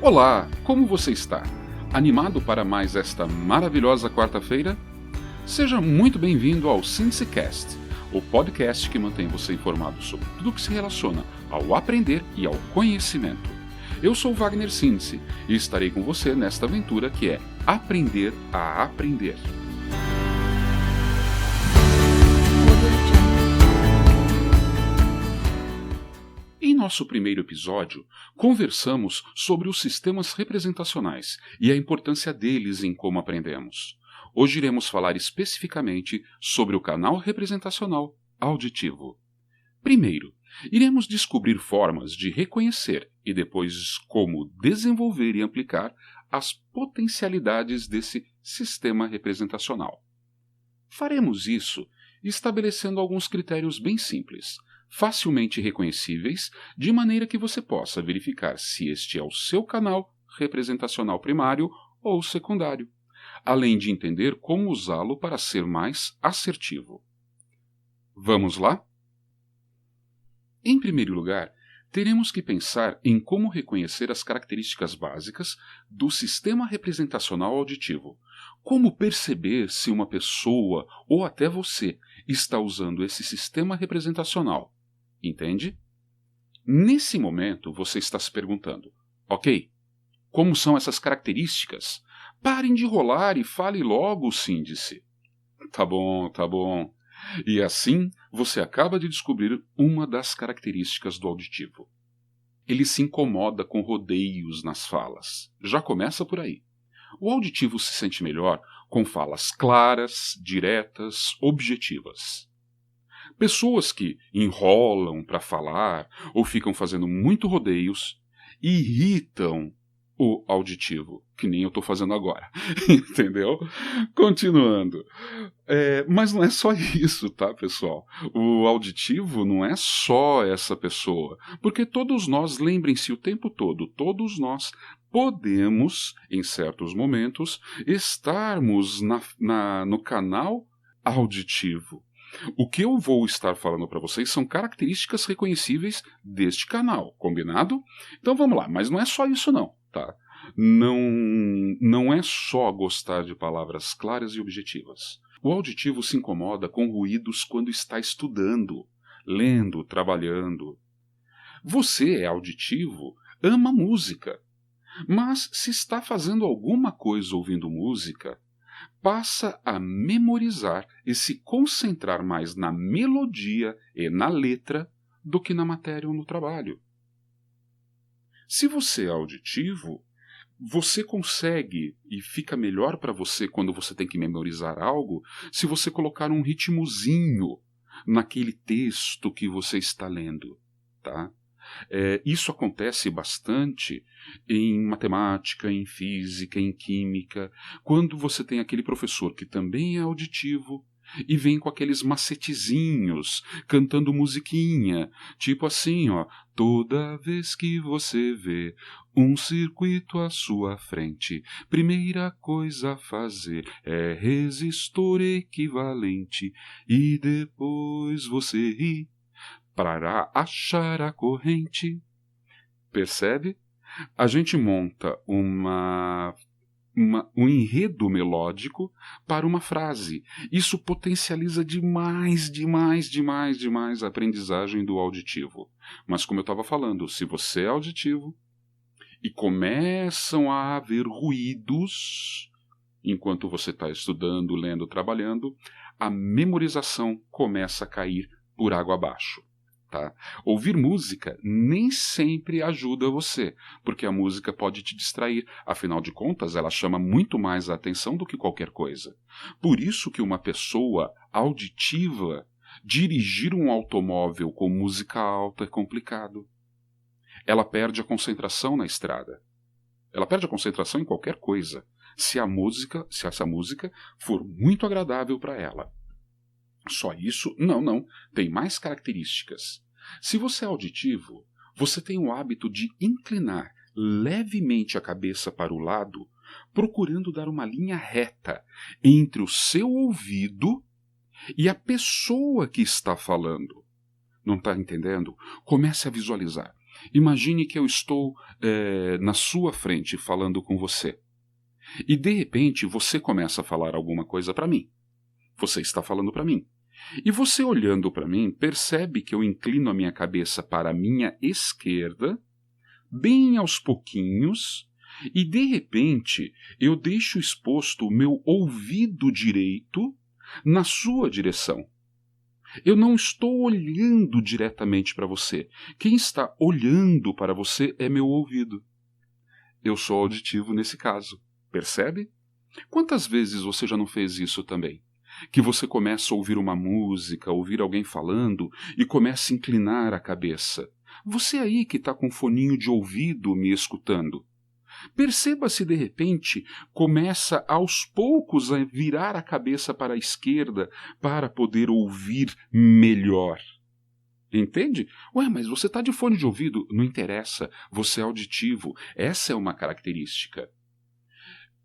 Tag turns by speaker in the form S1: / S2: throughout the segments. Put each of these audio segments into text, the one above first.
S1: Olá, como você está? Animado para mais esta maravilhosa quarta-feira? Seja muito bem-vindo ao SinseCast, o podcast que mantém você informado sobre tudo que se relaciona ao aprender e ao conhecimento. Eu sou Wagner Sinse e estarei com você nesta aventura que é Aprender a Aprender. Em nosso primeiro episódio, conversamos sobre os sistemas representacionais e a importância deles em como aprendemos. Hoje iremos falar especificamente sobre o canal representacional auditivo. Primeiro, iremos descobrir formas de reconhecer e depois como desenvolver e aplicar as potencialidades desse sistema representacional. Faremos isso estabelecendo alguns critérios bem simples, facilmente reconhecíveis, de maneira que você possa verificar se este é o seu canal representacional primário ou secundário, além de entender como usá-lo para ser mais assertivo. Vamos lá? Em primeiro lugar, teremos que pensar em como reconhecer as características básicas do sistema representacional auditivo. Como perceber se uma pessoa ou até você está usando esse sistema representacional. Entende? Nesse momento, você está se perguntando: ok, como são essas características? Parem de rolar e fale logo, síndice. Tá bom, tá bom. E assim, você acaba de descobrir uma das características do auditivo. Ele se incomoda com rodeios nas falas. Já começa por aí. O auditivo se sente melhor com falas claras, diretas, objetivas. Pessoas que enrolam para falar ou ficam fazendo muito rodeios irritam o auditivo, que nem eu estou fazendo agora, entendeu? Continuando. Mas não é só isso, tá, pessoal? O auditivo não é só essa pessoa, porque todos nós, lembrem-se o tempo todo, todos nós podemos, em certos momentos, estarmos no canal auditivo. O que eu vou estar falando para vocês são características reconhecíveis deste canal, combinado? Então vamos lá, mas não é só isso não, tá? Não é só gostar de palavras claras e objetivas. O auditivo se incomoda com ruídos quando está estudando, lendo, trabalhando. Você é auditivo, ama música, mas se está fazendo alguma coisa ouvindo música, passa a memorizar e se concentrar mais na melodia e na letra do que na matéria ou no trabalho. Se você é auditivo, você consegue e fica melhor para você quando você tem que memorizar algo se você colocar um ritmozinho naquele texto que você está lendo, tá? Isso acontece bastante em matemática, em física, em química, quando você tem aquele professor que também é auditivo e vem com aqueles macetezinhos, cantando musiquinha, tipo assim, ó, toda vez que você vê um circuito à sua frente, primeira coisa a fazer é resistor equivalente e depois você ri para achar a corrente. Percebe? A gente monta um enredo melódico para uma frase. Isso potencializa demais a aprendizagem do auditivo. Mas como eu estava falando, se você é auditivo e começam a haver ruídos enquanto você está estudando, lendo, trabalhando, a memorização começa a cair por água abaixo. Tá? Ouvir música nem sempre ajuda você, porque a música pode te distrair, afinal de contas ela chama muito mais a atenção do que qualquer coisa. Por isso que uma pessoa auditiva dirigir um automóvel com música alta é complicado. Ela perde a concentração na estrada. Ela perde a concentração em qualquer coisa, se essa música for muito agradável para ela. Só isso? Não. Tem mais características. Se você é auditivo, você tem o hábito de inclinar levemente a cabeça para o lado, procurando dar uma linha reta entre o seu ouvido e a pessoa que está falando. Não está entendendo? Comece a visualizar. Imagine que eu estou na sua frente falando com você. E de repente você começa a falar alguma coisa para mim. Você está falando para mim. E você olhando para mim, percebe que eu inclino a minha cabeça para a minha esquerda, bem aos pouquinhos, e de repente eu deixo exposto o meu ouvido direito na sua direção. Eu não estou olhando diretamente para você. Quem está olhando para você é meu ouvido. Eu sou auditivo nesse caso. Percebe? Quantas vezes você já não fez isso também? Que você começa a ouvir uma música, ouvir alguém falando e começa a inclinar a cabeça. Você aí que está com um foninho de ouvido me escutando. Perceba se de repente começa aos poucos a virar a cabeça para a esquerda para poder ouvir melhor. Entende? Ué, mas você está de fone de ouvido? Não interessa, você é auditivo. Essa é uma característica.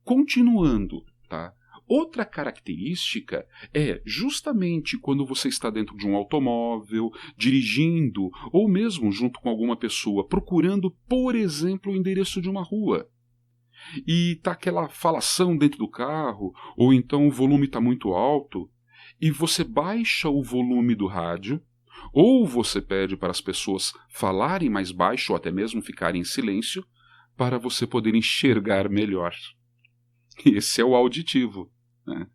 S1: Continuando, tá? Outra característica é justamente quando você está dentro de um automóvel, dirigindo, ou mesmo junto com alguma pessoa, procurando, por exemplo, o endereço de uma rua. E está aquela falação dentro do carro, ou então o volume está muito alto, e você baixa o volume do rádio, ou você pede para as pessoas falarem mais baixo, ou até mesmo ficarem em silêncio, para você poder enxergar melhor. Esse é o auditivo, né?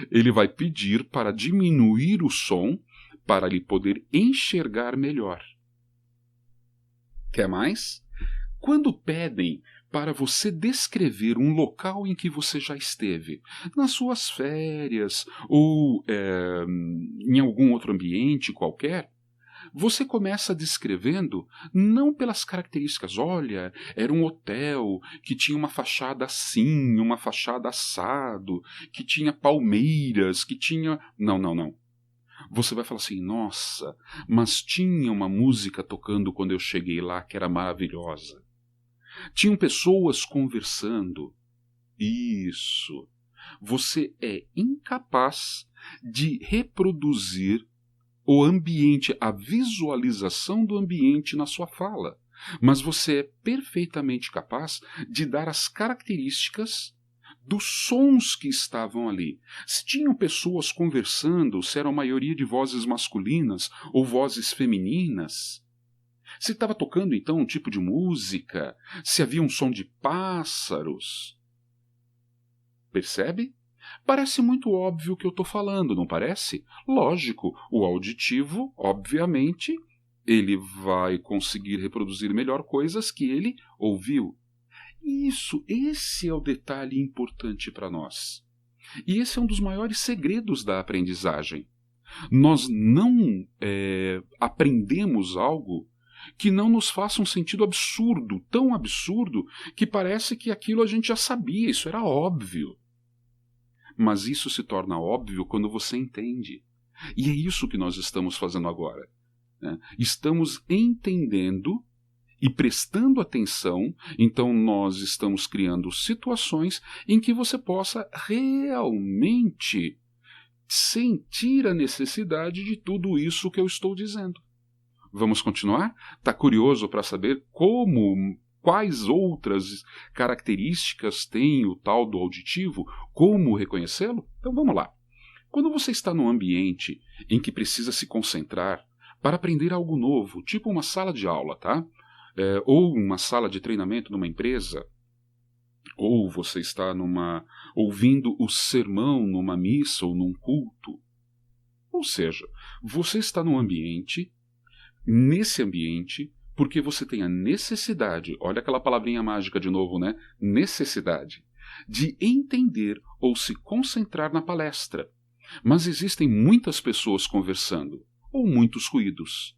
S1: Ele vai pedir para diminuir o som para lhe poder enxergar melhor. Quer mais? Quando pedem para você descrever um local em que você já esteve, nas suas férias ou em algum outro ambiente qualquer, você começa descrevendo não pelas características, olha, era um hotel que tinha uma fachada assim, uma fachada assado, que tinha palmeiras, que tinha... Não. Você vai falar assim, nossa, mas tinha uma música tocando quando eu cheguei lá que era maravilhosa. Tinham pessoas conversando. Isso. Você é incapaz de reproduzir o ambiente, a visualização do ambiente na sua fala. Mas você é perfeitamente capaz de dar as características dos sons que estavam ali. Se tinham pessoas conversando, se era a maioria de vozes masculinas ou vozes femininas. Se estava tocando, então, um tipo de música, se havia um som de pássaros. Percebe? Parece muito óbvio o que eu estou falando, não parece? Lógico, o auditivo, obviamente, ele vai conseguir reproduzir melhor coisas que ele ouviu. Esse é o detalhe importante para nós. E esse é um dos maiores segredos da aprendizagem. Nós não aprendemos algo que não nos faça um sentido absurdo, tão absurdo, que parece que aquilo a gente já sabia, isso era óbvio. Mas isso se torna óbvio quando você entende. E é isso que nós estamos fazendo agora, né? Estamos entendendo e prestando atenção, então nós estamos criando situações em que você possa realmente sentir a necessidade de tudo isso que eu estou dizendo. Vamos continuar? Está curioso para saber quais outras características tem o tal do auditivo? Como reconhecê-lo? Então vamos lá. Quando você está num ambiente em que precisa se concentrar para aprender algo novo, tipo uma sala de aula, tá? Ou uma sala de treinamento numa empresa, ou você está ouvindo o sermão numa missa ou num culto. Ou seja, você está nesse ambiente, porque você tem a necessidade, olha aquela palavrinha mágica de novo, né? Necessidade, de entender ou se concentrar na palestra. Mas existem muitas pessoas conversando, ou muitos ruídos.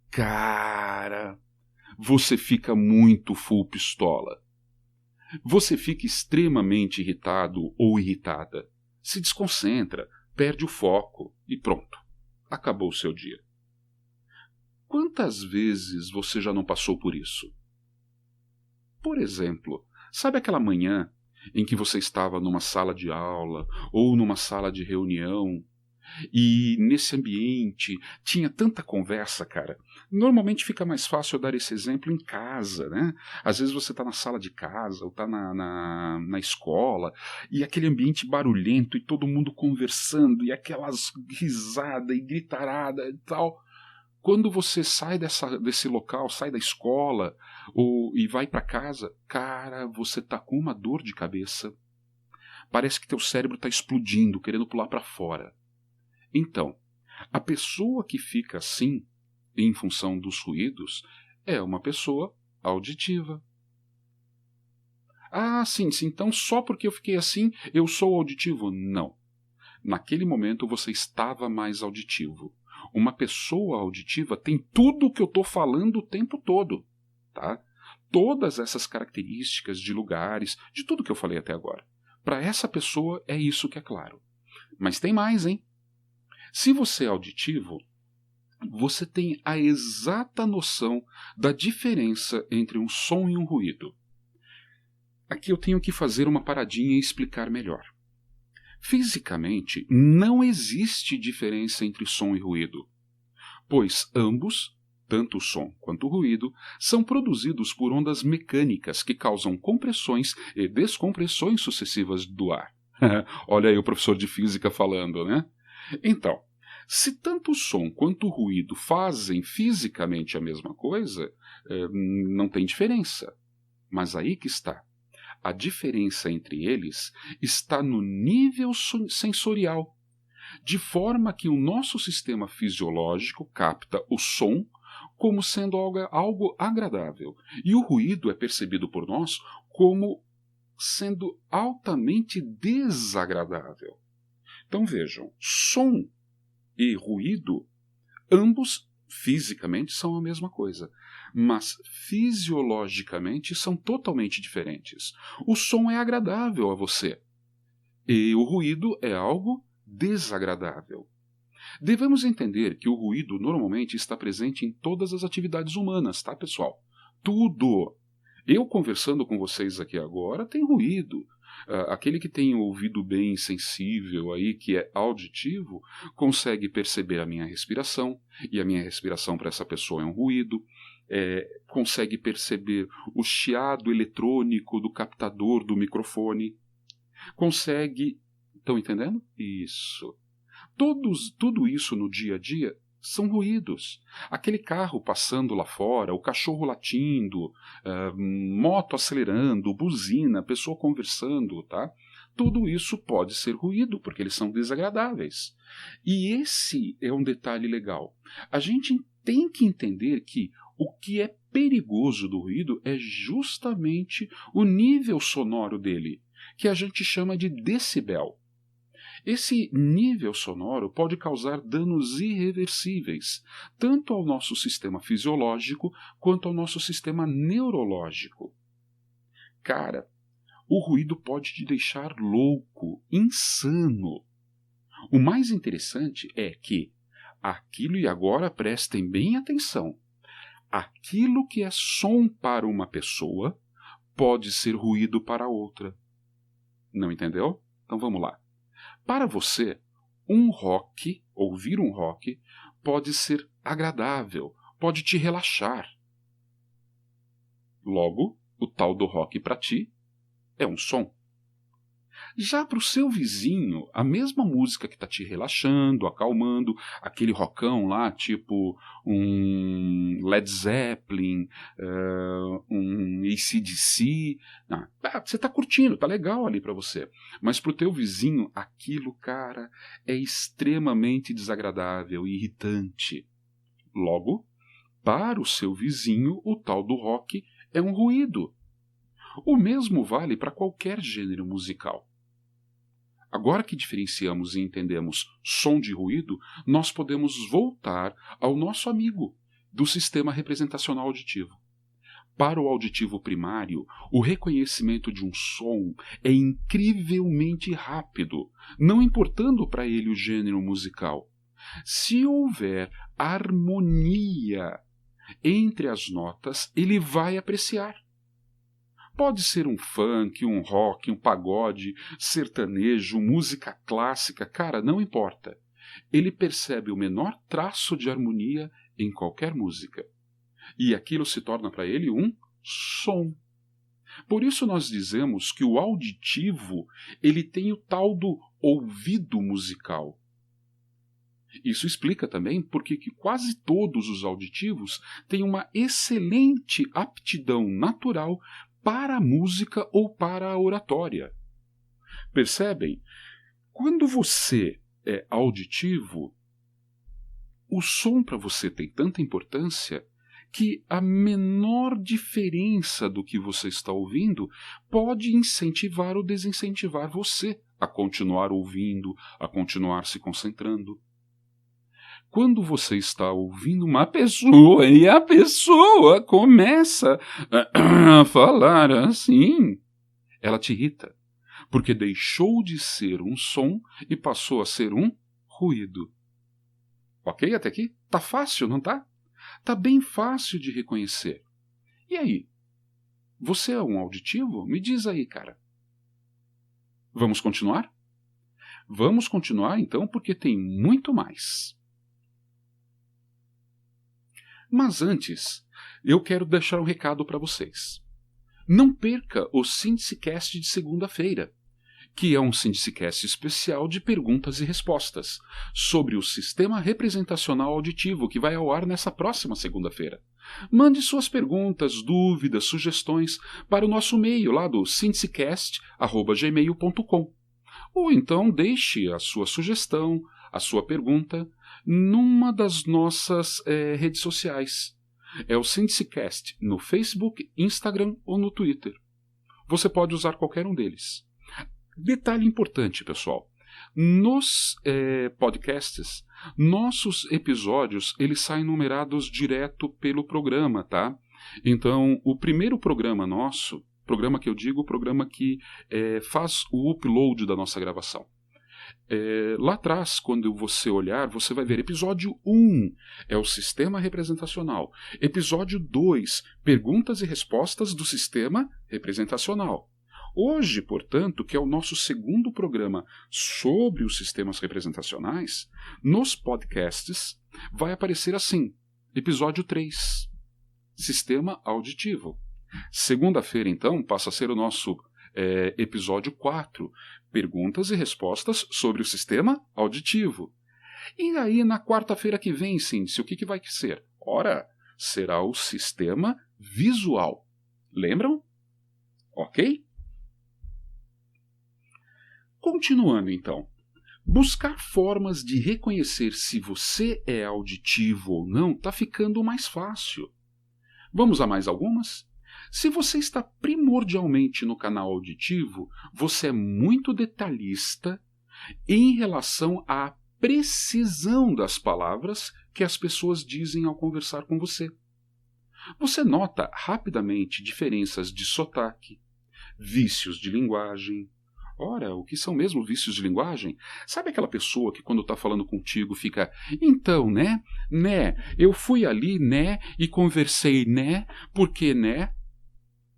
S1: Cara, você fica muito full pistola. Você fica extremamente irritado ou irritada. Se desconcentra, perde o foco e pronto. Acabou o seu dia. Quantas vezes você já não passou por isso? Por exemplo, sabe aquela manhã em que você estava numa sala de aula ou numa sala de reunião e nesse ambiente tinha tanta conversa, cara. Normalmente fica mais fácil eu dar esse exemplo em casa, né? Às vezes você está na sala de casa ou está na escola e aquele ambiente barulhento e todo mundo conversando e aquelas risadas e gritarada e tal. Quando você sai desse local, sai da escola e vai para casa, cara, você tá com uma dor de cabeça. Parece que teu cérebro está explodindo, querendo pular para fora. Então, a pessoa que fica assim, em função dos ruídos, é uma pessoa auditiva. Ah, sim, então só porque eu fiquei assim, eu sou auditivo? Não. Naquele momento você estava mais auditivo. Uma pessoa auditiva tem tudo o que eu estou falando o tempo todo, tá? Todas essas características de lugares, de tudo que eu falei até agora. Para essa pessoa é isso que é claro. Mas tem mais, hein? Se você é auditivo, você tem a exata noção da diferença entre um som e um ruído. Aqui eu tenho que fazer uma paradinha e explicar melhor. Fisicamente, não existe diferença entre som e ruído, pois ambos, tanto o som quanto o ruído, são produzidos por ondas mecânicas que causam compressões e descompressões sucessivas do ar. Olha aí o professor de física falando, né? Então, se tanto o som quanto o ruído fazem fisicamente a mesma coisa, não tem diferença. Mas aí que está. A diferença entre eles está no nível sensorial, de forma que o nosso sistema fisiológico capta o som como sendo algo agradável, e o ruído é percebido por nós como sendo altamente desagradável. Então vejam, som e ruído, ambos fisicamente são a mesma coisa, mas fisiologicamente são totalmente diferentes. O som é agradável a você e o ruído é algo desagradável. Devemos entender que o ruído normalmente está presente em todas as atividades humanas, tá, pessoal? Tudo. Eu conversando com vocês aqui agora tem ruído. Aquele que tem o ouvido bem sensível aí, que é auditivo, consegue perceber a minha respiração, e a minha respiração para essa pessoa é um ruído. Consegue perceber o chiado eletrônico do captador do microfone. Consegue... Estão entendendo? Isso. Tudo isso no dia a dia são ruídos. Aquele carro passando lá fora, o cachorro latindo, moto acelerando, buzina, pessoa conversando, tá? Tudo isso pode ser ruído, porque eles são desagradáveis. E esse é um detalhe legal. A gente tem que entender que o que é perigoso do ruído é justamente o nível sonoro dele, que a gente chama de decibel. Esse nível sonoro pode causar danos irreversíveis, tanto ao nosso sistema fisiológico quanto ao nosso sistema neurológico. Cara, o ruído pode te deixar louco, insano. O mais interessante é que aquilo, e agora prestem bem atenção, aquilo que é som para uma pessoa pode ser ruído para outra. Não entendeu? Então vamos lá. Para você, ouvir um rock, pode ser agradável, pode te relaxar. Logo, o tal do rock para ti é um som. Já para o seu vizinho, a mesma música que está te relaxando, acalmando, aquele rockão lá, tipo um Led Zeppelin, um AC/DC, você está curtindo, tá legal ali para você. Mas para o teu vizinho, aquilo, cara, é extremamente desagradável e irritante. Logo, para o seu vizinho, o tal do rock é um ruído. O mesmo vale para qualquer gênero musical. Agora que diferenciamos e entendemos som de ruído, nós podemos voltar ao nosso amigo do sistema representacional auditivo. Para o auditivo primário, o reconhecimento de um som é incrivelmente rápido, não importando para ele o gênero musical. Se houver harmonia entre as notas, ele vai apreciar. Pode ser um funk, um rock, um pagode, sertanejo, música clássica, cara, não importa. ele percebe o menor traço de harmonia em qualquer música. E aquilo se torna para ele um som. Por isso nós dizemos que o auditivo ele tem o tal do ouvido musical. Isso explica também porque que quase todos os auditivos têm uma excelente aptidão natural para a música ou para a oratória. Percebem? Quando você é auditivo, o som para você tem tanta importância que a menor diferença do que você está ouvindo pode incentivar ou desincentivar você a continuar ouvindo, a continuar se concentrando. Quando você está ouvindo uma pessoa e a pessoa começa a falar assim, ela te irrita, porque deixou de ser um som e passou a ser um ruído. Ok até aqui? Tá fácil, não tá? Tá bem fácil de reconhecer. E aí? Você é um auditivo? Me diz aí, cara. Vamos continuar? Vamos continuar então, porque tem muito mais. Mas antes, eu quero deixar um recado para vocês. Não perca o Síndicecast de segunda-feira, que é um Síndicecast especial de perguntas e respostas sobre o sistema representacional auditivo que vai ao ar nessa próxima segunda-feira. Mande suas perguntas, dúvidas, sugestões para o nosso e-mail lá do síndicecast@gmail.com. Ou então deixe a sua sugestão, a sua pergunta, numa das nossas redes sociais. É o Síndicecast no Facebook, Instagram ou no Twitter. Você pode usar qualquer um deles. Detalhe importante, pessoal. Nos podcasts, nossos episódios eles saem numerados direto pelo programa, tá? Então, o primeiro programa nosso, programa que eu digo, o programa que faz o upload da nossa gravação. Lá atrás, quando você olhar, você vai ver episódio 1, é o sistema representacional. Episódio 2, perguntas e respostas do sistema representacional. Hoje, portanto, que é o nosso segundo programa sobre os sistemas representacionais, nos podcasts vai aparecer assim, episódio 3, sistema auditivo. Segunda-feira, então, passa a ser o nosso episódio 4, perguntas e respostas sobre o sistema auditivo. E aí, na quarta-feira que vem, Cíndice, o que vai ser? Ora, será o sistema visual. Lembram? Ok? Continuando, então. Buscar formas de reconhecer se você é auditivo ou não está ficando mais fácil. Vamos a mais algumas? Se você está primordialmente no canal auditivo, você é muito detalhista em relação à precisão das palavras que as pessoas dizem ao conversar com você. Você nota rapidamente diferenças de sotaque, vícios de linguagem. Ora, o que são mesmo vícios de linguagem? Sabe aquela pessoa que quando está falando contigo fica, então, né, eu fui ali, né, e conversei, né, porque, né?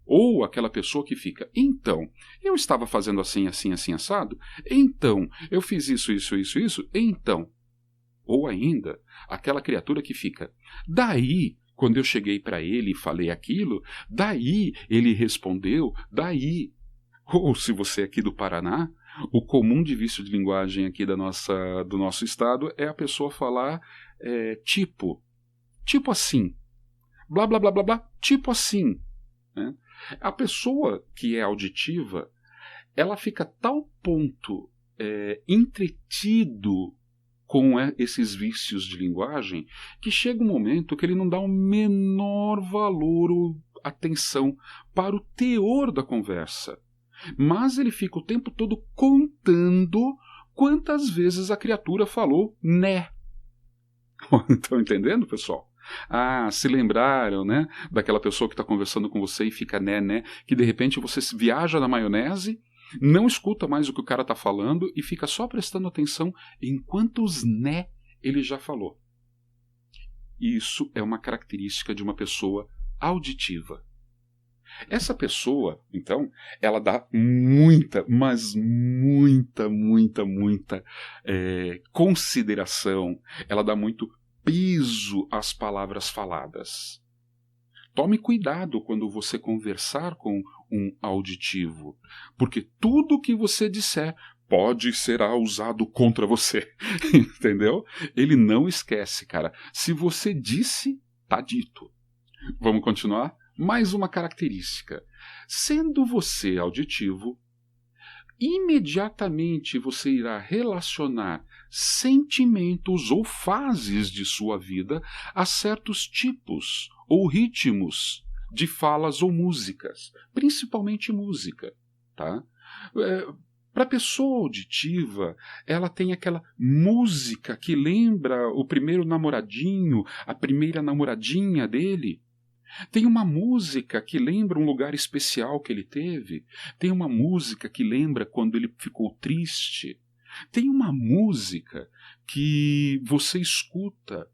S1: Ou aquela pessoa que fica, então, eu estava fazendo assim, assim, assim, assado, então, eu fiz isso, então. Ou ainda, aquela criatura que fica, daí, quando eu cheguei para ele e falei aquilo, daí ele respondeu, daí. Ou, se você é aqui do Paraná, o comum de vício de linguagem aqui do nosso estado é a pessoa falar tipo assim, blá, blá, blá, blá, blá, tipo assim. Né? A pessoa que é auditiva, ela fica a tal ponto entretido com esses vícios de linguagem que chega um momento que ele não dá o menor valor ou atenção para o teor da conversa. Mas ele fica o tempo todo contando quantas vezes a criatura falou né. Estão entendendo, pessoal? Ah, se lembraram, né? Daquela pessoa que está conversando com você e fica né, que de repente você viaja na maionese, não escuta mais o que o cara está falando e fica só prestando atenção em quantos né ele já falou. Isso é uma característica de uma pessoa auditiva. Essa pessoa, então, ela dá muita, mas muita consideração, ela dá muito peso às palavras faladas. Tome cuidado quando você conversar com um auditivo, porque tudo que você disser pode ser usado contra você, entendeu? Ele não esquece, cara. Se você disse, tá dito. Vamos continuar? Mais uma característica. Sendo você auditivo, imediatamente você irá relacionar sentimentos ou fases de sua vida a certos tipos ou ritmos de falas ou músicas, principalmente música, tá? Para a pessoa auditiva, ela tem aquela música que lembra o primeiro namoradinho, a primeira namoradinha dele. Tem uma música que lembra um lugar especial que ele teve. Tem uma música que lembra quando ele ficou triste. Tem uma música que você escuta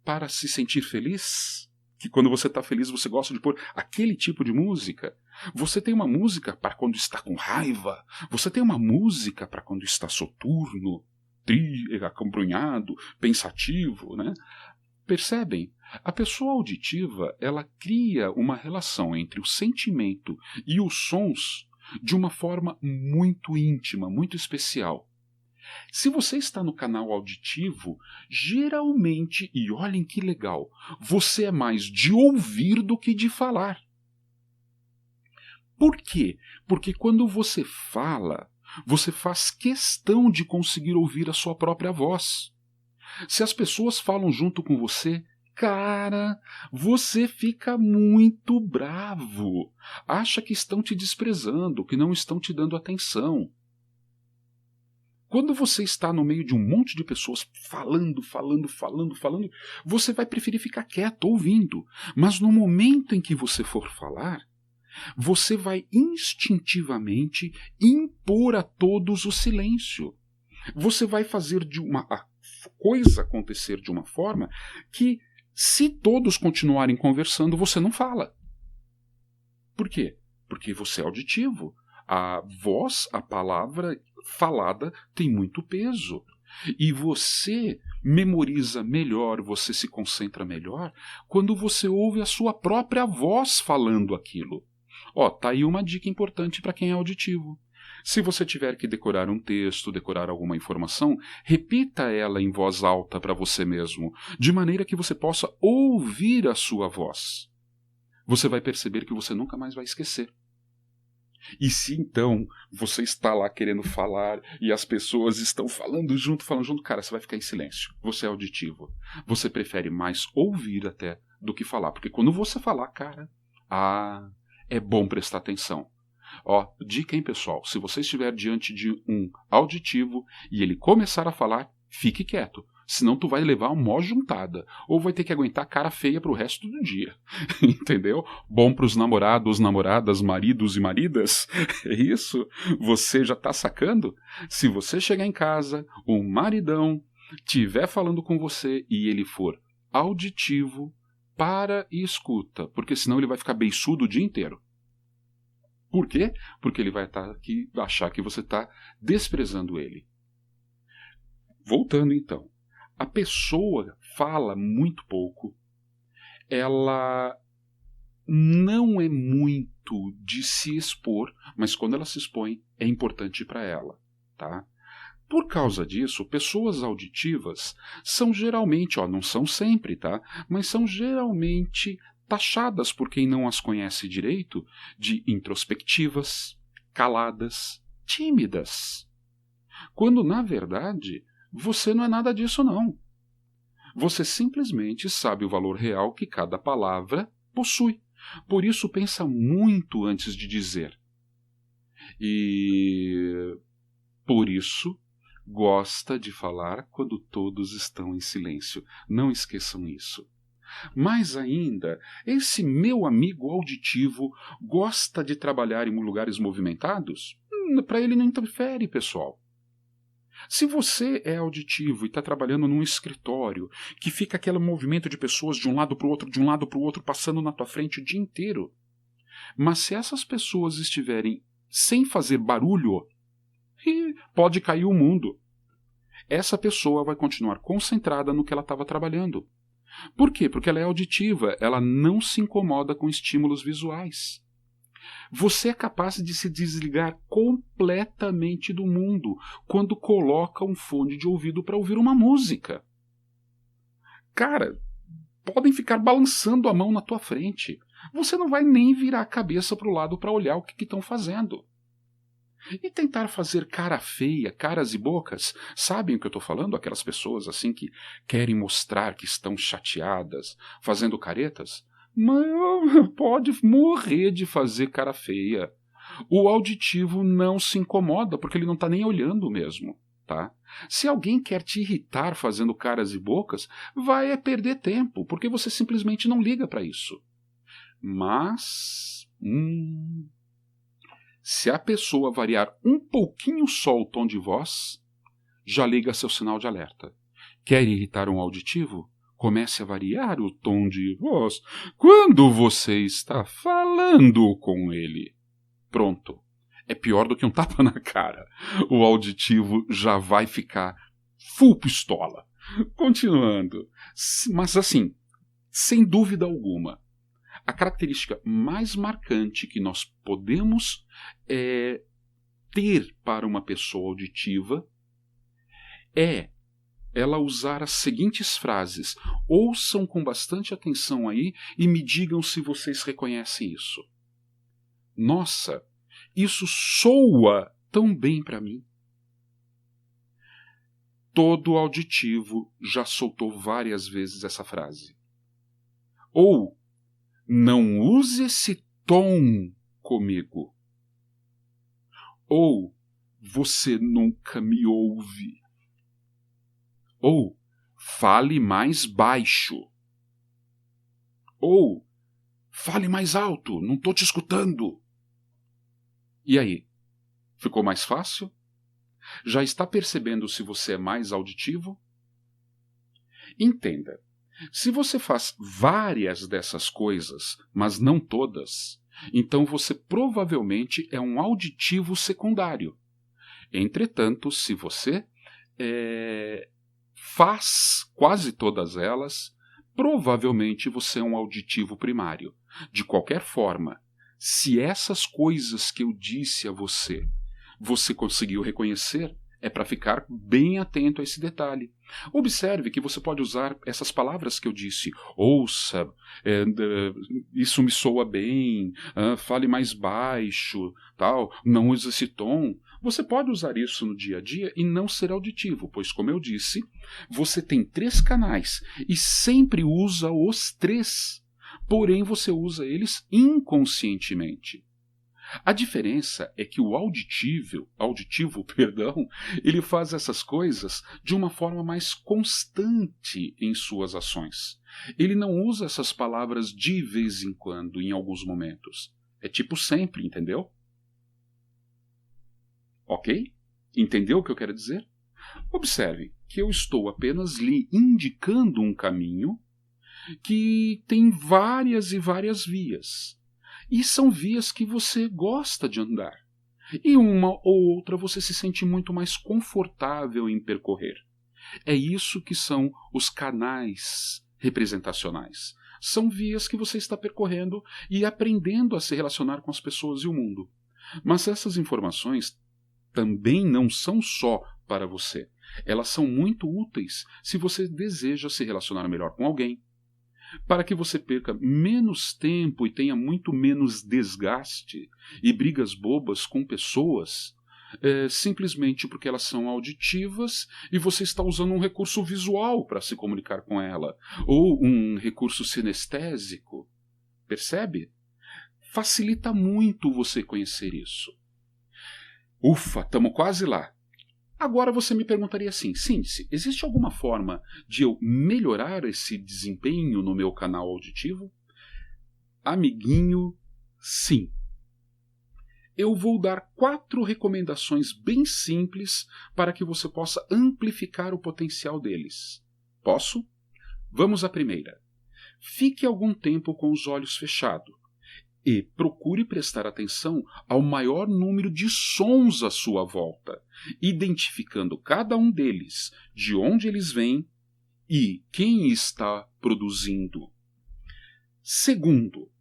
S1: para se sentir feliz. Que quando você está feliz você gosta de pôr aquele tipo de música. Você tem uma música para quando está com raiva. Você tem uma música para quando está soturno, acambrunhado, pensativo, né? Percebem? A pessoa auditiva, ela cria uma relação entre o sentimento e os sons de uma forma muito íntima, muito especial. Se você está no canal auditivo, geralmente, e olhem que legal, você é mais de ouvir do que de falar. Por quê? Porque quando você fala, você faz questão de conseguir ouvir a sua própria voz. Se as pessoas falam junto com você, cara, você fica muito bravo. Acha que estão te desprezando, que não estão te dando atenção. Quando você está no meio de um monte de pessoas falando, você vai preferir ficar quieto, ouvindo. Mas no momento em que você for falar, você vai instintivamente impor a todos o silêncio. Você vai fazer a coisa acontecer de uma forma que, se todos continuarem conversando, você não fala. Por quê? Porque você é auditivo. A voz, a palavra falada tem muito peso. E você memoriza melhor, você se concentra melhor quando você ouve a sua própria voz falando aquilo. Tá aí uma dica importante para quem é auditivo. Se você tiver que decorar um texto, decorar alguma informação, repita ela em voz alta para você mesmo, de maneira que você possa ouvir a sua voz. Você vai perceber que você nunca mais vai esquecer. E se então você está lá querendo falar e as pessoas estão falando junto, cara, você vai ficar em silêncio. Você é auditivo. Você prefere mais ouvir até do que falar, porque quando você falar, cara, é bom prestar atenção. Dica, hein, pessoal? Se você estiver diante de um auditivo e ele começar a falar, fique quieto. Senão tu vai levar uma mó juntada. Ou vai ter que aguentar cara feia pro resto do dia. Entendeu? Bom pros namorados, namoradas, maridos e maridas. É isso? Você já tá sacando? Se você chegar em casa, um maridão estiver falando com você e ele for auditivo, para e escuta. Porque senão ele vai ficar beiçudo o dia inteiro. Por quê? Porque ele vai achar que você está desprezando ele. Voltando então. A pessoa fala muito pouco. Ela não é muito de se expor, mas quando ela se expõe, é importante para ela. Tá? Por causa disso, pessoas auditivas são geralmente, não são sempre, tá? Mas são geralmente taxadas por quem não as conhece direito de introspectivas, caladas, tímidas. Quando, na verdade, você não é nada disso, não. Você simplesmente sabe o valor real que cada palavra possui. Por isso, pensa muito antes de dizer. E, por isso, gosta de falar quando todos estão em silêncio. Não esqueçam isso. Mais ainda, esse meu amigo auditivo gosta de trabalhar em lugares movimentados? Para ele não interfere, pessoal. Se você é auditivo e está trabalhando num escritório que fica aquele movimento de pessoas de um lado para o outro, passando na tua frente o dia inteiro, Mas se essas pessoas estiverem sem fazer barulho, pode cair o mundo. Essa pessoa vai continuar concentrada no que ela estava trabalhando. Por quê? Porque ela é auditiva, ela não se incomoda com estímulos visuais. Você é capaz de se desligar completamente do mundo quando coloca um fone de ouvido para ouvir uma música. Cara, podem ficar balançando a mão na tua frente. Você não vai nem virar a cabeça para o lado para olhar o que estão fazendo. E tentar fazer cara feia, caras e bocas, sabem o que eu estou falando? Aquelas pessoas assim que querem mostrar que estão chateadas, fazendo caretas? Mas pode morrer de fazer cara feia. O auditivo não se incomoda porque ele não está nem olhando mesmo, tá? Se alguém quer te irritar fazendo caras e bocas, vai perder tempo, porque você simplesmente não liga para isso. Mas se a pessoa variar um pouquinho só o tom de voz, já liga seu sinal de alerta. Quer irritar um auditivo? Comece a variar o tom de voz quando você está falando com ele. Pronto. É pior do que um tapa na cara. O auditivo já vai ficar full pistola. Continuando. Mas assim, sem dúvida alguma, a característica mais marcante que nós podemos ter para uma pessoa auditiva é ela usar as seguintes frases. Ouçam com bastante atenção aí e me digam se vocês reconhecem isso. Nossa, isso soa tão bem para mim. Todo auditivo já soltou várias vezes essa frase. Ou, não use esse tom comigo. Ou, você nunca me ouve. Ou, fale mais baixo. Ou, fale mais alto, não estou te escutando. E aí? Ficou mais fácil? Já está percebendo se você é mais auditivo? Entenda, se você faz várias dessas coisas, mas não todas, então você provavelmente é um auditivo secundário. Entretanto, se você faz quase todas elas, provavelmente você é um auditivo primário. De qualquer forma, se essas coisas que eu disse a você conseguiu reconhecer, é para ficar bem atento a esse detalhe. Observe que você pode usar essas palavras que eu disse. Ouça, isso me soa bem, fale mais baixo, tal, não use esse tom. Você pode usar isso no dia a dia e não ser auditivo, pois, como eu disse, você tem 3 canais e sempre usa os 3, porém você usa eles inconscientemente. A diferença é que o auditivo, ele faz essas coisas de uma forma mais constante em suas ações. Ele não usa essas palavras de vez em quando, em alguns momentos. É tipo sempre, entendeu? Ok? Entendeu o que eu quero dizer? Observe que eu estou apenas lhe indicando um caminho que tem várias e várias vias. E são vias que você gosta de andar. E uma ou outra você se sente muito mais confortável em percorrer. É isso que são os canais representacionais. São vias que você está percorrendo e aprendendo a se relacionar com as pessoas e o mundo. Mas essas informações também não são só para você. Elas são muito úteis se você deseja se relacionar melhor com alguém, para que você perca menos tempo e tenha muito menos desgaste e brigas bobas com pessoas, simplesmente porque elas são auditivas e você está usando um recurso visual para se comunicar com ela, ou um recurso sinestésico. Percebe? Facilita muito você conhecer isso. Ufa, estamos quase lá. Agora você me perguntaria assim, Síndice, existe alguma forma de eu melhorar esse desempenho no meu canal auditivo? Amiguinho, sim. Eu vou dar 4 recomendações bem simples para que você possa amplificar o potencial deles. Posso? Vamos à primeira. Fique algum tempo com os olhos fechados. E procure prestar atenção ao maior número de sons à sua volta, identificando cada um deles, de onde eles vêm e quem está produzindo. Segundo,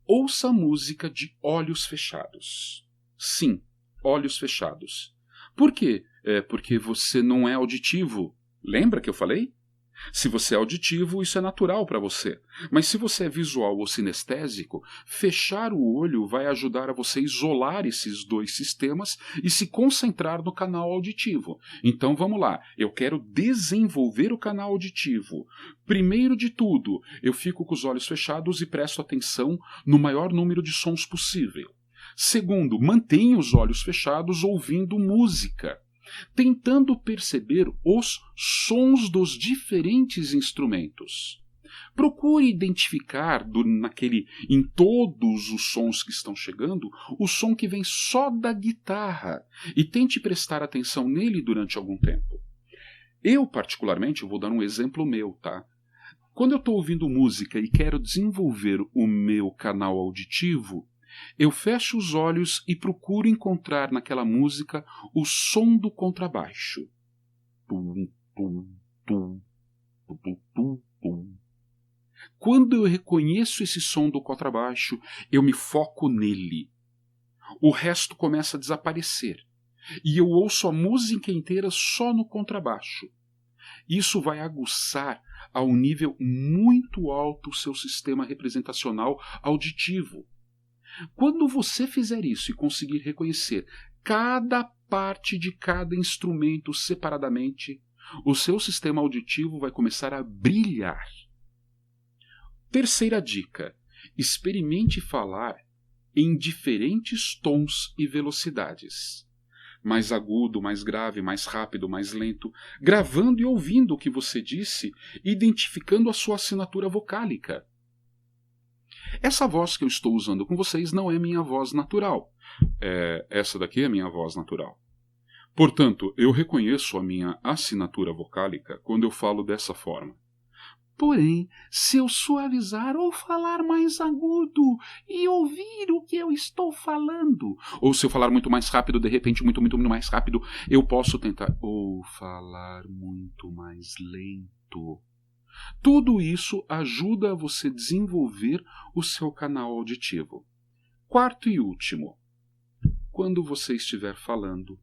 S1: ouça a música de olhos fechados. Sim, olhos fechados. Por quê? Porque você não é auditivo. Lembra que eu falei? Se você é auditivo, isso é natural para você. Mas se você é visual ou sinestésico, fechar o olho vai ajudar a você isolar esses dois sistemas e se concentrar no canal auditivo. Então vamos lá, eu quero desenvolver o canal auditivo. Primeiro de tudo, eu fico com os olhos fechados e presto atenção no maior número de sons possível. Segundo, mantenha os olhos fechados ouvindo música, tentando perceber os sons dos diferentes instrumentos. Procure identificar em todos os sons que estão chegando, o som que vem só da guitarra e tente prestar atenção nele durante algum tempo. Eu, particularmente, vou dar um exemplo meu, tá? Quando eu estou ouvindo música e quero desenvolver o meu canal auditivo, eu fecho os olhos e procuro encontrar naquela música o som do contrabaixo. Quando eu reconheço esse som do contrabaixo, eu me foco nele. O resto começa a desaparecer. E eu ouço a música inteira só no contrabaixo. Isso vai aguçar a um nível muito alto o seu sistema representacional auditivo. Quando você fizer isso e conseguir reconhecer cada parte de cada instrumento separadamente, o seu sistema auditivo vai começar a brilhar. Terceira dica: experimente falar em diferentes tons e velocidades. Mais agudo, mais grave, mais rápido, mais lento, gravando e ouvindo o que você disse, identificando a sua assinatura vocálica. Essa voz que eu estou usando com vocês não é minha voz natural. Essa daqui é minha voz natural. Portanto, eu reconheço a minha assinatura vocálica quando eu falo dessa forma. Porém, se eu suavizar ou falar mais agudo e ouvir o que eu estou falando, ou se eu falar muito mais rápido, de repente muito mais rápido, eu posso tentar ou falar muito mais lento. Tudo isso ajuda a você desenvolver o seu canal auditivo. Quarto e último, quando você estiver falando,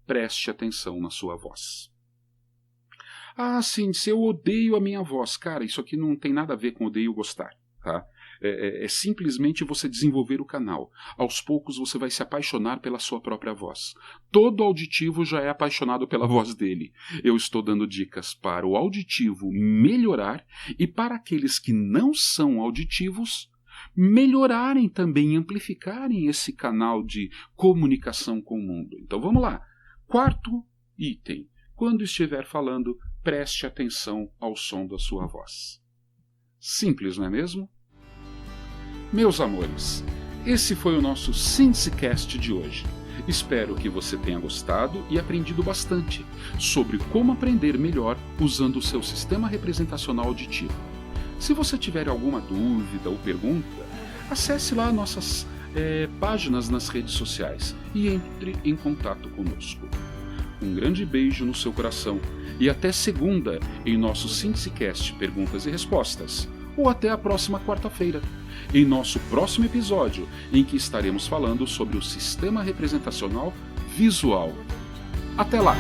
S1: preste atenção na sua voz. Ah, sim, se eu odeio a minha voz. Cara, isso aqui não tem nada a ver com odeio gostar, tá? É simplesmente você desenvolver o canal. Aos poucos você vai se apaixonar pela sua própria voz. Todo auditivo já é apaixonado pela voz dele. Eu estou dando dicas para o auditivo melhorar e para aqueles que não são auditivos melhorarem também, amplificarem esse canal de comunicação com o mundo. Então vamos lá. Quarto item. Quando estiver falando, preste atenção ao som da sua voz. Simples, não é mesmo? Meus amores, esse foi o nosso SynthesiCast de hoje. Espero que você tenha gostado e aprendido bastante sobre como aprender melhor usando o seu sistema representacional auditivo. Se você tiver alguma dúvida ou pergunta, acesse lá nossas páginas nas redes sociais e entre em contato conosco. Um grande beijo no seu coração e até segunda em nosso SynthesiCast Perguntas e Respostas, ou até a próxima quarta-feira, em nosso próximo episódio, em que estaremos falando sobre o sistema representacional visual. Até lá!